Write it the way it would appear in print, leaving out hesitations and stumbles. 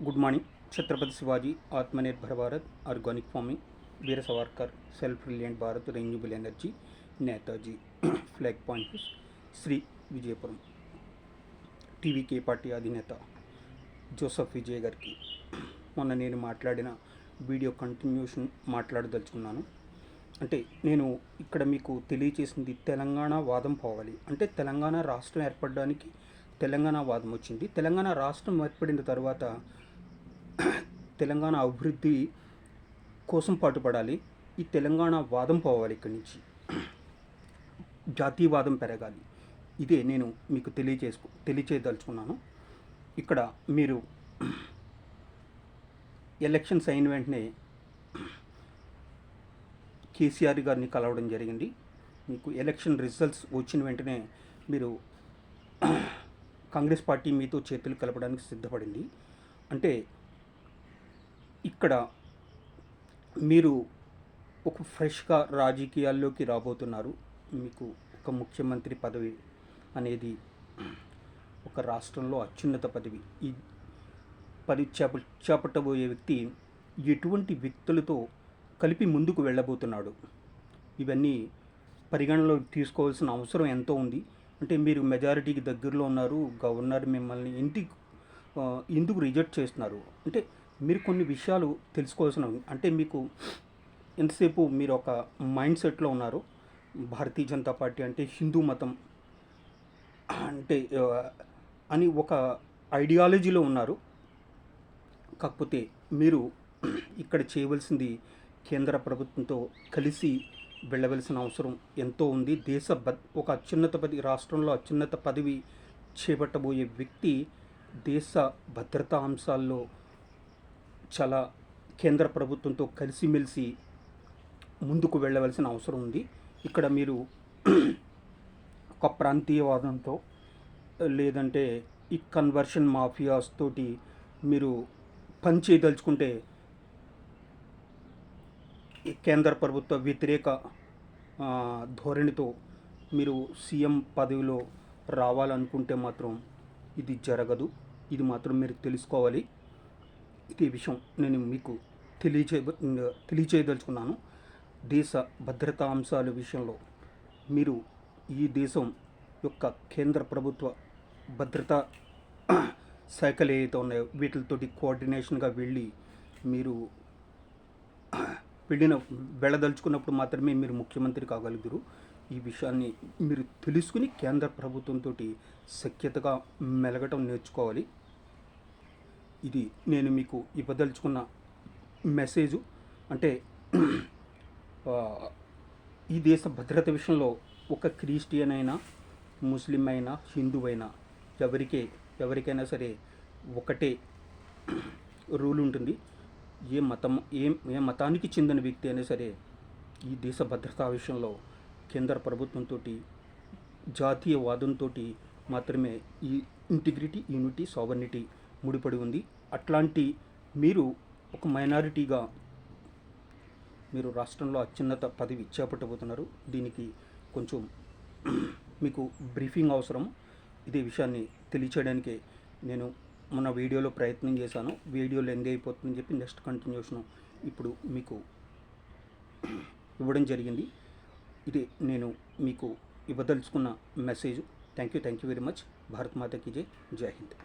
Good morning. Chhatrapati Shivaji, Atmanirbhar Bharat, organic farming, Veer Savarkar, self reliant Bharat, renewable energy, Netaji flag point, Shri Vijayapuram TVK party అధినేత జోసెఫ్ విజయ్ గారికి మొన్న నేను మాట్లాడిన వీడియో కంటిన్యూషన్ మాట్లాడదలుచుకున్నాను. అంటే నేను ఇక్కడ మీకు తెలియచేసింది తెలంగాణ వాదం పోవాలి అంటే తెలంగాణ రాష్ట్రం ఏర్పడడానికి తెలంగాణ వాదం వచ్చింది. తెలంగాణ రాష్ట్రం ఏర్పడిన తర్వాత తెలంగాణ అభివృద్ధి కోసం పాటుపడాలి. ఈ తెలంగాణ వాదం పోవాలి, ఇక్కడి నుంచి జాతీయవాదం పెరగాలి. ఇదే నేను మీకు తెలియచేయదలుచుకున్నాను. ఇక్కడ మీరు ఎలక్షన్స్ అయిన వెంటనే కేసీఆర్ గారిని కలవడం జరిగింది. మీకు ఎలక్షన్ రిజల్ట్స్ వచ్చిన వెంటనే మీరు కాంగ్రెస్ పార్టీ మీతో చేతులు కలపడానికి సిద్ధపడింది. అంటే ఇక్కడ మీరు ఒక ఫ్రెష్గా రాజకీయాల్లోకి రాబోతున్నారు. మీకు ఒక ముఖ్యమంత్రి పదవి అనేది ఒక రాష్ట్రంలో అత్యున్నత పదవి. ఈ పదవి చేపట్టబోయే వ్యక్తి ఎటువంటి వ్యక్తులతో కలిపి ముందుకు వెళ్ళబోతున్నాడు, ఇవన్నీ పరిగణనలో తీసుకోవాల్సిన అవసరం ఎంతో ఉంది. అంటే మీరు మెజారిటీకి దగ్గరలో ఉన్నారు, గవర్నర్ మిమ్మల్ని ఎందుకు రిజెక్ట్ చేస్తున్నారు అంటే మీరు కొన్ని విషయాలు తెలుసుకోవాల్సిన, అంటే మీకు ఎంతసేపు మీరు ఒక మైండ్ సెట్లో ఉన్నారు. భారతీయ జనతా పార్టీ అంటే హిందూ మతం అంటే అని ఒక ఐడియాలజీలో ఉన్నారు. కాకపోతే మీరు ఇక్కడ చేయవలసింది కేంద్ర ప్రభుత్వంతో కలిసి వెళ్ళవలసిన అవసరం ఎంతో ఉంది. ఒక అత్యున్నత పదవి, రాష్ట్రంలో అత్యున్నత పదవి చేపట్టబోయే వ్యక్తి దేశ భద్రతా అంశాల్లో చాలా కేంద్ర ప్రభుత్వంతో కలిసిమెలిసి ముందుకు వెళ్ళవలసిన అవసరం ఉంది. ఇక్కడ మీరు ఒక ప్రాంతీయవాదంతో లేదంటే ఈ కన్వర్షన్ మాఫియాస్ తోటి మీరు పని చేయదలుచుకుంటే ఈ కేంద్ర ప్రభుత్వ వ్యతిరేక ధోరణితో మీరు సీఎం పదవిలో రావాలనుకుంటే మాత్రం ఇది జరగదు. ఇది మాత్రం మీరు తెలుసుకోవాలి. ఇదే విషయం నేను మీకు తెలియచేయదలుచుకున్నాను. దేశ భద్రతా అంశాల విషయంలో మీరు ఈ దేశం యొక్క కేంద్ర ప్రభుత్వ భద్రతా శాఖలు ఏవైతే ఉన్నాయో వీటితోటి కోఆర్డినేషన్గా మీరు వెళ్ళదలుచుకున్నప్పుడు మాత్రమే మీరు ముఖ్యమంత్రి కాగలుగుతారు. ఈ విషయాన్ని మీరు తెలుసుకుని కేంద్ర ప్రభుత్వంతో సఖ్యతగా మెలగటం నేర్చుకోవాలి. ఇది నేను మీకు ఇవ్వదలుచుకున్న మెసేజు. అంటే ఈ దేశ భద్రత విషయంలో ఒక క్రిస్టియన్ అయినా, ముస్లిం అయినా, హిందూ అయినా ఎవరికైనా సరే ఒకటే రూల్ ఉంటుంది. ఏ మతానికి చెందిన వ్యక్తి అయినా సరే ఈ దేశ భద్రతా విషయంలో కేంద్ర ప్రభుత్వంతో జాతీయవాదంతో మాత్రమే ఈ ఇంటిగ్రిటీ, యూనిటీ, సావర్నిటీ ముడిపడి ఉంది. అట్లాంటి మీరు ఒక మైనారిటీగా మీరు రాష్ట్రంలో అత్యున్నత పదవి చేపట్టబోతున్నారు. దీనికి కొంచెం మీకు బ్రీఫింగ్ అవసరం. ఇదే విషయాన్ని తెలియచేయడానికి నేను మొన్న వీడియోలో ప్రయత్నం చేశాను. వీడియో లెంగ్ అయిపోతుందని చెప్పి నెక్స్ట్ కంటిన్యూషన్ ఇప్పుడు మీకు ఇవ్వడం జరిగింది. ఇది నేను మీకు ఇవ్వదలుచుకున్న message. Thank you very much. Bharat Mata కీ జై. జై హింద్.